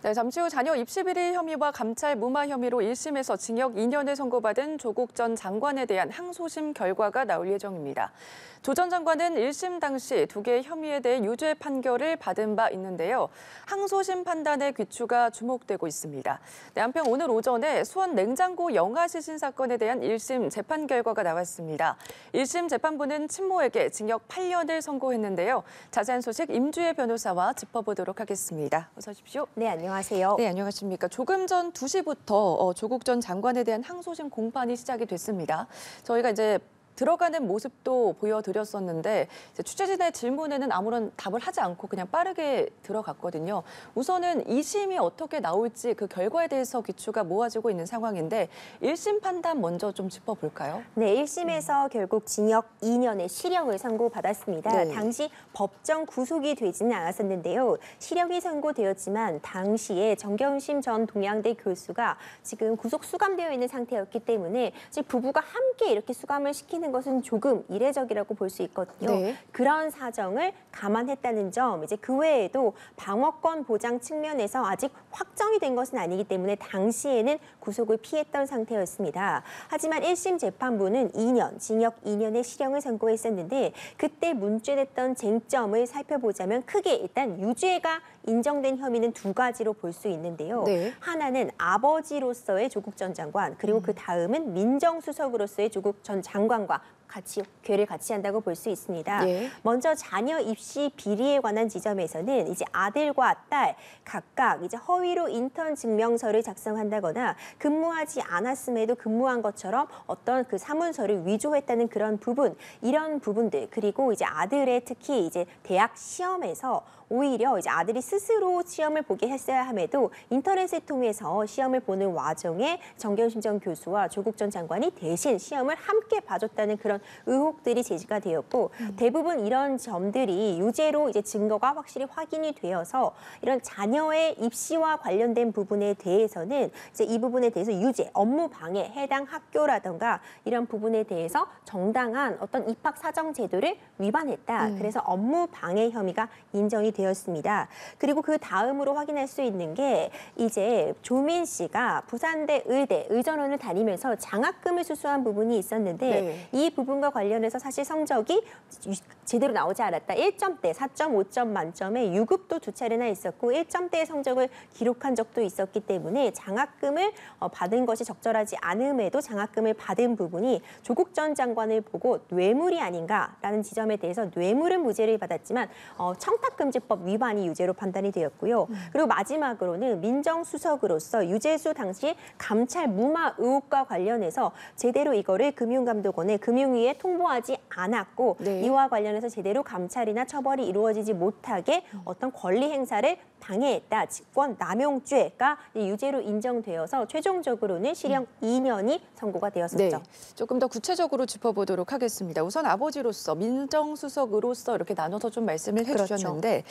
네, 잠시 후 자녀 입시 비리 혐의와 감찰 무마 혐의로 1심에서 징역 2년을 선고받은 조국 전 장관에 대한 항소심 결과가 나올 예정입니다. 조 전 장관은 1심 당시 두 개의 혐의에 대해 유죄 판결을 받은 바 있는데요. 항소심 판단의 귀추가 주목되고 있습니다. 네, 한편 오늘 오전에 수원 냉장고 영아 시신 사건에 대한 1심 재판 결과가 나왔습니다. 1심 재판부는 친모에게 징역 8년을 선고했는데요. 자세한 소식 임주혜 변호사와 짚어보도록 하겠습니다. 어서 오십시오. 네, 안녕하세요. 네, 안녕하십니까. 조금 전 2시부터 조국 전 장관에 대한 항소심 공판이 시작이 됐습니다. 저희가 이제 들어가는 모습도 보여드렸었는데 취재진의 질문에는 아무런 답을 하지 않고 그냥 빠르게 들어갔거든요. 우선은 2심이 어떻게 나올지 그 결과에 대해서 귀추가 모아지고 있는 상황인데 1심 판단 먼저 좀 짚어볼까요? 네, 1심에서 결국 징역 2년의 실형을 선고받았습니다. 네. 당시 법정 구속이 되지는 않았었는데요. 실형이 선고되었지만 당시에 정경심 전 동양대 교수가 지금 구속 수감되어 있는 상태였기 때문에 지금 부부가 함께 이렇게 수감을 시키는 것은 조금 이례적이라고 볼 수 있거든요. 네. 그런 사정을 감안했다는 점, 이제 그 외에도 방어권 보장 측면에서 아직 확정이 된 것은 아니기 때문에 당시에는 구속을 피했던 상태였습니다. 하지만 1심 재판부는 2년, 징역 2년의 실형을 선고했었는데 그때 문제됐던 쟁점을 살펴보자면 크게 일단 유죄가 인정된 혐의는 두 가지로 볼 수 있는데요. 네. 하나는 아버지로서의 조국 전 장관, 그리고 그 다음은 민정수석으로서의 조국 전 장관과 괴를 같이 한다고 볼 수 있습니다. 예. 먼저 자녀 입시 비리에 관한 지점에서는 이제 아들과 딸 각각 이제 허위로 인턴 증명서를 작성한다거나 근무하지 않았음에도 근무한 것처럼 어떤 그 사문서를 위조했다는 그런 부분, 이런 부분들, 그리고 이제 아들의 특히 이제 대학 시험에서 오히려 이제 아들이 스스로 시험을 보게 했어야 함에도 인터넷을 통해서 시험을 보는 와중에 정경심 전 교수와 조국 전 장관이 대신 시험을 함께 봐줬다는 그런 의혹들이 제기가 되었고 대부분 이런 점들이 유죄로 이제 증거가 확실히 확인이 되어서 이런 자녀의 입시와 관련된 부분에 대해서는 이제 이 부분에 대해서 유죄, 업무 방해, 해당 학교라든가 이런 부분에 대해서 정당한 어떤 입학 사정 제도를 위반했다. 그래서 업무 방해 혐의가 인정이 되었습니다. 그리고 그 다음으로 확인할 수 있는 게 이제 조민 씨가 부산대 의대 의전원을 다니면서 장학금을 수수한 부분이 있었는데 네. 이 부분과 관련해서 사실 성적이 제대로 나오지 않았다. 1점대, 4.5점 만점에 유급도 두 차례나 있었고 1점대의 성적을 기록한 적도 있었기 때문에 장학금을 받은 것이 적절하지 않음에도 장학금을 받은 부분이 조국 전 장관을 보고 뇌물이 아닌가라는 지점에 대해서 뇌물은 무죄를 받았지만 청탁금지법 위반이 유죄로 판단이 되었고요. 그리고 마지막으로는 민정수석으로서 유재수 당시 감찰 무마 의혹과 관련해서 제대로 이거를 금융감독원에 금융위에 통보하지 않았고 네. 이와 관련해서 제대로 감찰이나 처벌이 이루어지지 못하게 어떤 권리 행사를 방해했다. 직권 남용죄가 유죄로 인정되어서 최종적으로는 실형 2년이 선고가 되었었죠. 네, 조금 더 구체적으로 짚어보도록 하겠습니다. 우선 아버지로서, 민정수석으로서 이렇게 나눠서 좀 말씀을 해주셨는데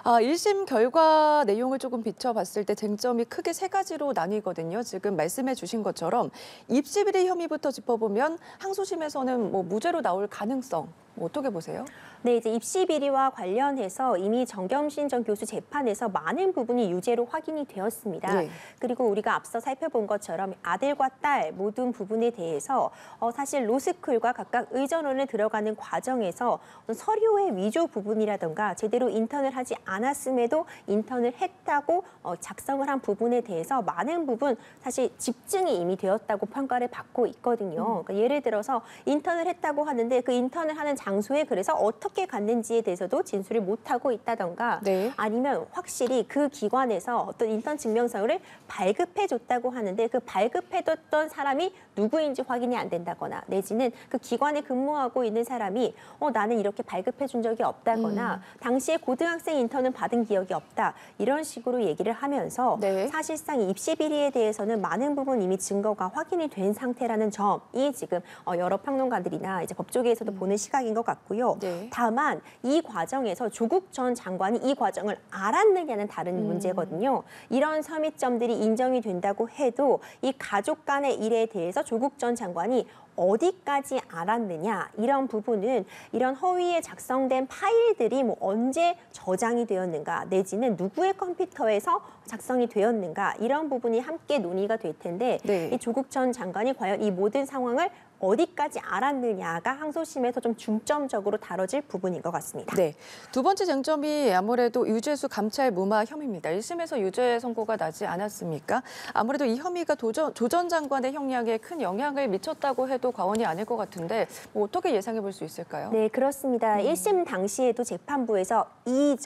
1심 결과 내용을 조금 비춰봤을 때 쟁점이 크게 세 가지로 나뉘거든요. 지금 말씀해 주신 것처럼 입시 비리 혐의부터 짚어보면 항소심에서는 뭐 무죄로 나올 가능성 어떻게 보세요? 네, 이제 입시 비리와 관련해서 이미 정경심 전 교수 재판에서 많은 부분이 유죄로 확인이 되었습니다. 네. 그리고 우리가 앞서 살펴본 것처럼 아들과 딸 모든 부분에 대해서 사실 로스쿨과 각각 의전원에 들어가는 과정에서 서류의 위조 부분이라든가 제대로 인턴을 하지 않았음에도 인턴을 했다고 작성을 한 부분에 대해서 많은 부분 사실 집증이 이미 되었다고 평가를 받고 있거든요. 그러니까 예를 들어서 인턴을 했다고 하는데 그 인턴을 하는 장소에 그래서 어떻게 갔는지에 대해서도 진술을 못하고 있다던가 네. 아니면 확실히 그 기관에서 어떤 인턴 증명서를 발급해줬다고 하는데 그 발급해줬던 사람이 누구인지 확인이 안 된다거나 내지는 그 기관에 근무하고 있는 사람이 나는 이렇게 발급해준 적이 없다거나 당시에 고등학생 인턴은 받은 기억이 없다. 이런 식으로 얘기를 하면서 네. 사실상 입시 비리에 대해서는 많은 부분 이미 증거가 확인이 된 상태라는 점이 지금 여러 평론가들이나 이제 법조계에서도 보는 시각인 것 같고요. 네. 다만 이 과정에서 조국 전 장관이 이 과정을 알았느냐는 다른 문제거든요. 이런 혐의점들이 인정이 된다고 해도 이 가족 간의 일에 대해서 조국 전 장관이 어디까지 알았느냐 이런 부분은 이런 허위에 작성된 파일들이 뭐 언제 저장이 되었는가 내지는 누구의 컴퓨터에서 작성이 되었는가 이런 부분이 함께 논의가 될 텐데 네. 이 조국 전 장관이 과연 이 모든 상황을 어디까지 알았느냐가 항소심에서 좀 중점적으로 다뤄질 부분인 것 같습니다. 네, 두 번째 쟁점이 아무래도 유재수 감찰 무마 혐의입니다. 1심에서 유죄 선고가 나지 않았습니까? 아무래도 이 혐의가 조 전 장관의 형량에 큰 영향을 미쳤다고 해도 과언이 아닐 것 같은데 뭐 어떻게 예상해 볼 수 있을까요? 네, 그렇습니다. 1심 당시에도 재판부에서 이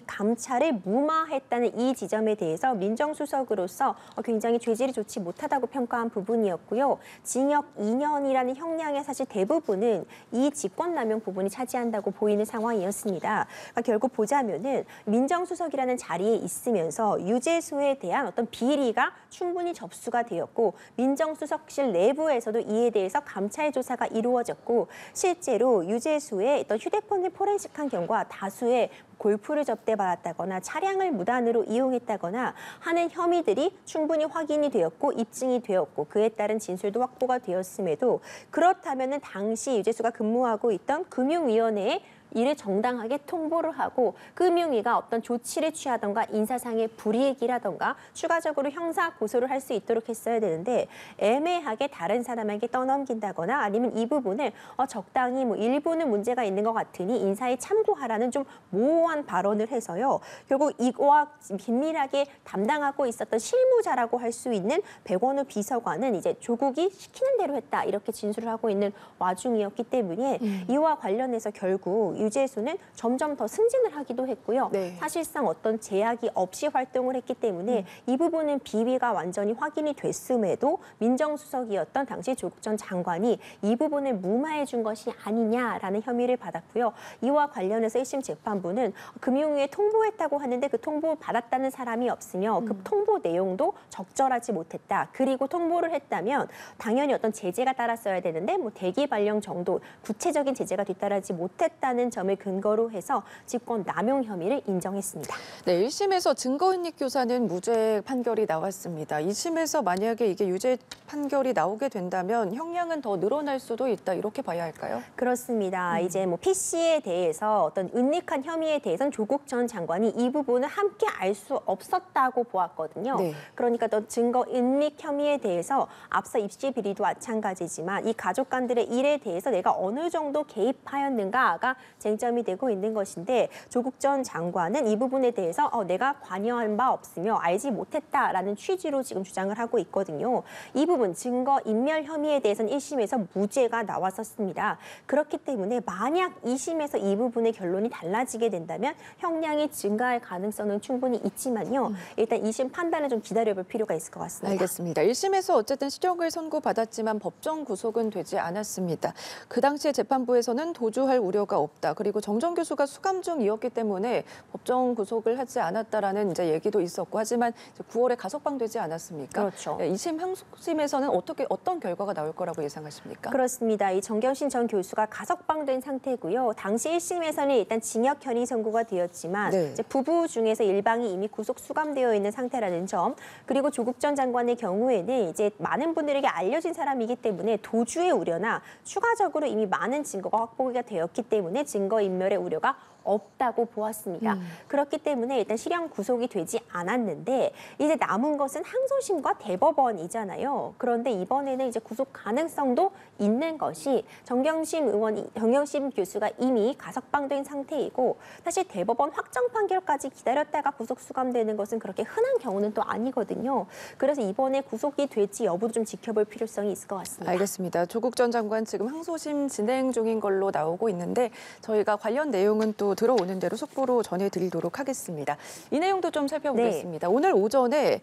감찰을 무마했다는 이 지점에 대해서 민정수석으로서 굉장히 죄질이 좋지 못하다고 평가한 부분이었고요. 징역 2년이라는 형량의 사실 대부분은 이 직권남용 부분이 차지한다고 보이는 상황이었습니다. 그러니까 결국 보자면은 민정수석이라는 자리에 있으면서 유재수에 대한 어떤 비리가 충분히 접수가 되었고 민정수석실 내부에서도 이에 대해서 감찰 조사가 이루어졌고 실제로 유재수의 어떤 휴대폰을 포렌식한 경우가 다수의 골프를 접대받았다거나 차량을 무단으로 이용했다거나 하는 혐의들이 충분히 확인이 되었고 입증이 되었고 그에 따른 진술도 확보가 되었음에도 그렇다면은 당시 유재수가 근무하고 있던 금융위원회에 이를 정당하게 통보를 하고 금융위가 어떤 조치를 취하던가 인사상의 불이익이라던가 추가적으로 형사 고소를 할 수 있도록 했어야 되는데 애매하게 다른 사람에게 떠넘긴다거나 아니면 이 부분을 적당히 뭐 일부는 문제가 있는 것 같으니 인사에 참고하라는 좀 모호한 발언을 해서요. 결국 이거와 긴밀하게 담당하고 있었던 실무자라고 할 수 있는 백원우 비서관은 이제 조국이 시키는 대로 했다 이렇게 진술을 하고 있는 와중이었기 때문에 이와 관련해서 결국 유재수는 점점 더 승진을 하기도 했고요. 네. 사실상 어떤 제약이 없이 활동을 했기 때문에 이 부분은 비위가 완전히 확인이 됐음에도 민정수석이었던 당시 조국 전 장관이 이 부분을 무마해 준 것이 아니냐라는 혐의를 받았고요. 이와 관련해서 1심 재판부는 금융위에 통보했다고 하는데 그 통보 받았다는 사람이 없으며 그 통보 내용도 적절하지 못했다. 그리고 통보를 했다면 당연히 어떤 제재가 따랐어야 되는데 뭐 대기 발령 정도 구체적인 제재가 뒤따르지 못했다는 점을 근거로 해서 직권 남용 혐의를 인정했습니다. 네, 1심에서 증거인멸 교사는 무죄 판결이 나왔습니다. 2심에서 만약에 이게 유죄 판결이 나오게 된다면 형량은 더 늘어날 수도 있다 이렇게 봐야 할까요? 그렇습니다. 이제 뭐 PC에 대해서 어떤 은닉한 혐의에 대해서는 조국 전 장관이 이 부분을 함께 알 수 없었다고 보았거든요. 네. 그러니까 또 증거 은닉 혐의에 대해서 앞서 입시 비리도 마찬가지지만 이 가족 간들의 일에 대해서 내가 어느 정도 개입하였는가가 쟁점이 되고 있는 것인데 조국 전 장관은 이 부분에 대해서 내가 관여한 바 없으며 알지 못했다라는 취지로 지금 주장을 하고 있거든요. 이 부분 증거 인멸 혐의에 대해서는 1심에서 무죄가 나왔었습니다. 그렇기 때문에 만약 2심에서 이 부분의 결론이 달라지게 된다면 형량이 증가할 가능성은 충분히 있지만요. 일단 2심 판단을 좀 기다려볼 필요가 있을 것 같습니다. 알겠습니다. 1심에서 어쨌든 실형을 선고받았지만 법정 구속은 되지 않았습니다. 그 당시에 재판부에서는 도주할 우려가 없다. 그리고 정정 교수가 수감 중이었기 때문에 법정 구속을 하지 않았다라는 이제 얘기도 있었고 하지만 이제 9월에 가석방되지 않았습니까? 그렇죠. 2심 항소심에서는 어떤 결과가 나올 거라고 예상하십니까? 그렇습니다. 이 정경심 전 교수가 가석방된 상태고요. 당시 1심에서는 일단 징역형이 선고가 되었지만 네. 이제 부부 중에서 일방이 이미 구속 수감되어 있는 상태라는 점 그리고 조국 전 장관의 경우에는 이제 많은 분들에게 알려진 사람이기 때문에 도주의 우려나 추가적으로 이미 많은 증거가 확보가 되었기 때문에 증거인멸의 우려가 없다고 보았습니다. 그렇기 때문에 일단 실형 구속이 되지 않았는데 이제 남은 것은 항소심과 대법원이잖아요. 그런데 이번에는 이제 구속 가능성도 있는 것이 정경심 교수가 이미 가석방된 상태이고 사실 대법원 확정 판결까지 기다렸다가 구속 수감되는 것은 그렇게 흔한 경우는 또 아니거든요. 그래서 이번에 구속이 될지 여부도 좀 지켜볼 필요성이 있을 것 같습니다. 알겠습니다. 조국 전 장관 지금 항소심 진행 중인 걸로 나오고 있는데 저희가 관련 내용은 또 들어오는 대로 속보로 전해드리도록 하겠습니다. 이 내용도 좀 살펴보겠습니다. 네. 오늘 오전에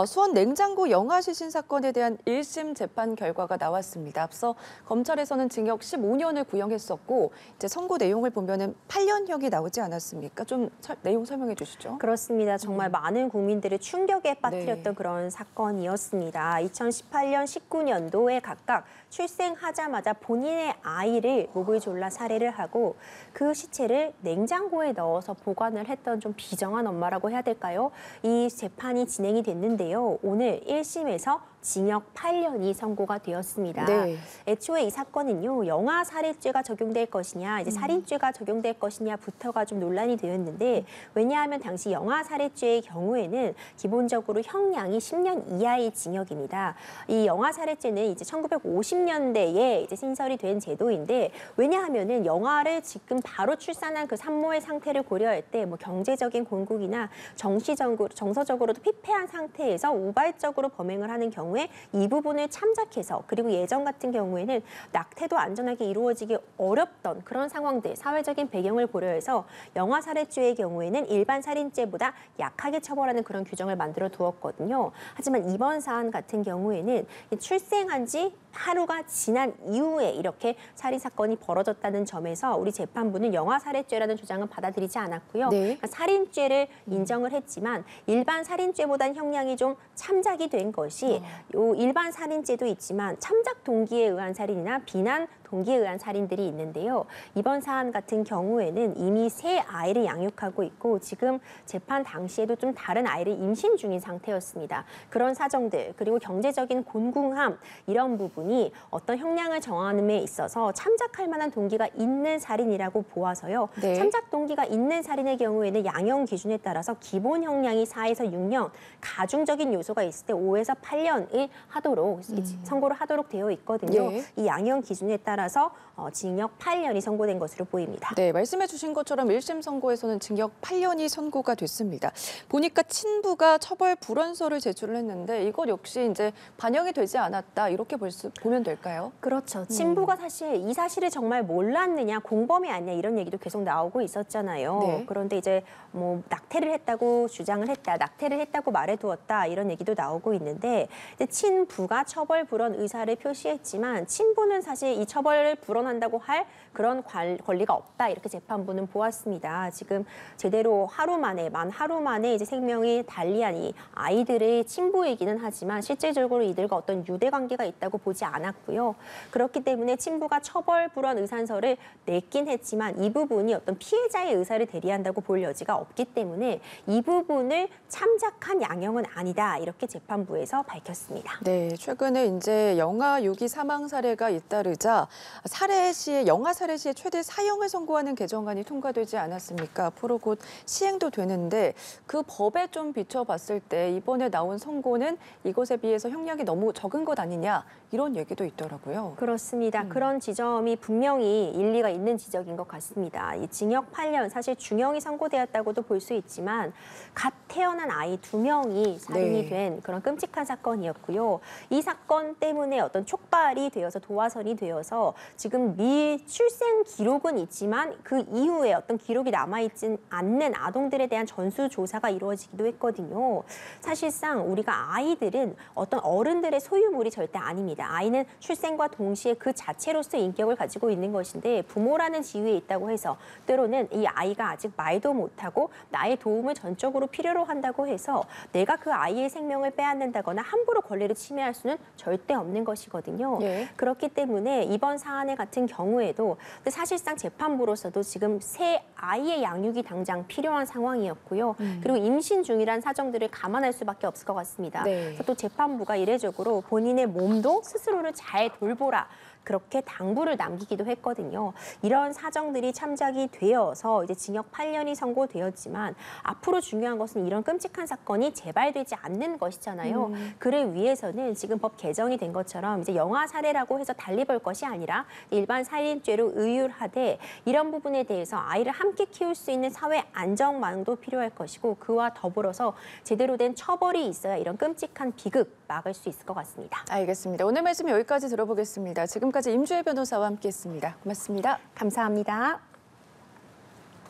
수원 냉장고 영화 시신 사건에 대한 1심 재판 결과가 나왔습니다. 앞서 검찰에서는 징역 15년을 구형했었고 이제 선고 내용을 보면은 8년형이 나오지 않았습니까? 좀 내용 설명해 주시죠. 그렇습니다. 정말 많은 국민들을 충격에 빠뜨렸던 네. 그런 사건이었습니다. 2018년, 19년도에 각각 출생하자마자 본인의 아이를 목을 졸라 살해를 하고 그 시체를 냉장고에 넣어서 보관을 했던 좀 비정한 엄마라고 해야 될까요? 이 재판이 진행이 됐는데요. 오늘 1심에서 징역 8년이 선고가 되었습니다. 네. 애초에 이 사건은요, 영아 살해죄가 적용될 것이냐, 이제 살인죄가 적용될 것이냐부터가 좀 논란이 되었는데, 왜냐하면 당시 영아 살해죄의 경우에는 기본적으로 형량이 10년 이하의 징역입니다. 이 영아 살해죄는 이제 1950년대에 이제 신설이 된 제도인데, 왜냐하면은 영아를 지금 바로 출산한 그 산모의 상태를 고려할 때 뭐 경제적인 곤궁이나 정서적으로도 피폐한 상태에서 우발적으로 범행을 하는 경우에 이 부분을 참작해서, 그리고 예전 같은 경우에는 낙태도 안전하게 이루어지기 어렵던 그런 상황들, 사회적인 배경을 고려해서 영아 살해죄의 경우에는 일반 살인죄보다 약하게 처벌하는 그런 규정을 만들어 두었거든요. 하지만 이번 사안 같은 경우에는 출생한 지 하루가 지난 이후에 이렇게 살인 사건이 벌어졌다는 점에서 우리 재판부는 영아 살해죄라는 주장은 받아들이지 않았고요. 네. 그러니까 살인죄를 인정을 했지만 일반 살인죄보다는 형량이 좀 참작이 된 것이 요 일반 살인죄도 있지만 참작 동기에 의한 살인이나 비난 동기에 의한 살인들이 있는데요. 이번 사안 같은 경우에는 이미 세 아이를 양육하고 있고 지금 재판 당시에도 좀 다른 아이를 임신 중인 상태였습니다. 그런 사정들, 그리고 경제적인 곤궁함, 이런 부분이 어떤 형량을 정하는 데 있어서 참작할 만한 동기가 있는 살인이라고 보아서요. 네. 참작 동기가 있는 살인의 경우에는 양형 기준에 따라서 기본 형량이 4에서 6년, 가중적인 요소가 있을 때 5에서 8년을 하도록 선고를 하도록 되어 있거든요. 네. 이 양형 기준에 따라서 징역 8년이 선고된 것으로 보입니다. 네, 말씀해 주신 것처럼 1심 선고에서는 징역 8년이 선고가 됐습니다. 보니까 친부가 처벌 불원서를 제출을 했는데 이것 역시 이제 반영이 되지 않았다, 이렇게 보면 될까요? 그렇죠. 친부가 사실 이 사실을 정말 몰랐느냐, 공범이 아니냐, 이런 얘기도 계속 나오고 있었잖아요. 네. 그런데 이제 뭐 낙태를 했다고 주장을 했다, 낙태를 했다고 말해두었다, 이런 얘기도 나오고 있는데, 친부가 처벌 불원 의사를 표시했지만 친부는 사실 이 처벌을 불원한다고 할 그런 권리가 없다, 이렇게 재판부는 보았습니다. 지금 제대로 만 하루 만에 이제 생명이 달리한 이 아이들의 친부이기는 하지만 실질적으로 이들과 어떤 유대 관계가 있다고 보지 않았고요. 그렇기 때문에 친부가 처벌 불원 의산서를 냈긴 했지만 이 부분이 어떤 피해자의 의사를 대리한다고 볼 여지가 없기 때문에 이 부분을 참작한 양형은 아니다, 이렇게 재판부에서 밝혔습니다. 네, 최근에 이제 영아 유기 사망 사례가 잇따르자 영아 살해 시의 최대 사형을 선고하는 개정안이 통과되지 않았습니까? 앞으로 곧 시행도 되는데 그 법에 좀 비춰봤을 때 이번에 나온 선고는 이것에 비해서 형량이 너무 적은 것 아니냐, 이런 얘기도 있더라고요. 그렇습니다. 그런 지점이 분명히 일리가 있는 지적인 것 같습니다. 이 징역 8년, 사실 중형이 선고되었다고도 볼 수 있지만 갓 태어난 아이 2명이 살인이 네. 된 그런 끔찍한 사건이었고요. 이 사건 때문에 어떤 촉발이 되어서 도화선이 되어서 지금 미출생 기록은 있지만 그 이후에 어떤 기록이 남아있지 않는 아동들에 대한 전수조사가 이루어지기도 했거든요. 사실상 우리가 아이들은 어떤 어른들의 소유물이 절대 아닙니다. 아이는 출생과 동시에 그 자체로서 인격을 가지고 있는 것인데, 부모라는 지위에 있다고 해서 때로는 이 아이가 아직 말도 못하고 나의 도움을 전적으로 필요로 한다고 해서 내가 그 아이의 생명을 빼앗는다거나 함부로 권리를 침해할 수는 절대 없는 것이거든요. 예. 그렇기 때문에 이번 사안의 같은 경우에도 사실상 재판부로서도 지금 새 아이의 양육이 당장 필요한 상황이었고요. 그리고 임신 중이란 사정들을 감안할 수밖에 없을 것 같습니다. 네. 그래서 또 재판부가 이례적으로 본인의 몸도 스스로를 잘 돌보라, 그렇게 당부를 남기기도 했거든요. 이런 사정들이 참작이 되어서 이제 징역 8년이 선고되었지만 앞으로 중요한 것은 이런 끔찍한 사건이 재발되지 않는 것이잖아요. 그를 위해서는 지금 법 개정이 된 것처럼 이제 영아 살해라고 해서 달리 볼 것이 아니라 일반 살인죄로 의율하되, 이런 부분에 대해서 아이를 함께 키울 수 있는 사회 안정망도 필요할 것이고, 그와 더불어서 제대로 된 처벌이 있어야 이런 끔찍한 비극 막을 수 있을 것 같습니다. 알겠습니다. 오늘 말씀 여기까지 들어보겠습니다. 지금까지 임주혜 변호사와 함께했습니다. 고맙습니다. 감사합니다.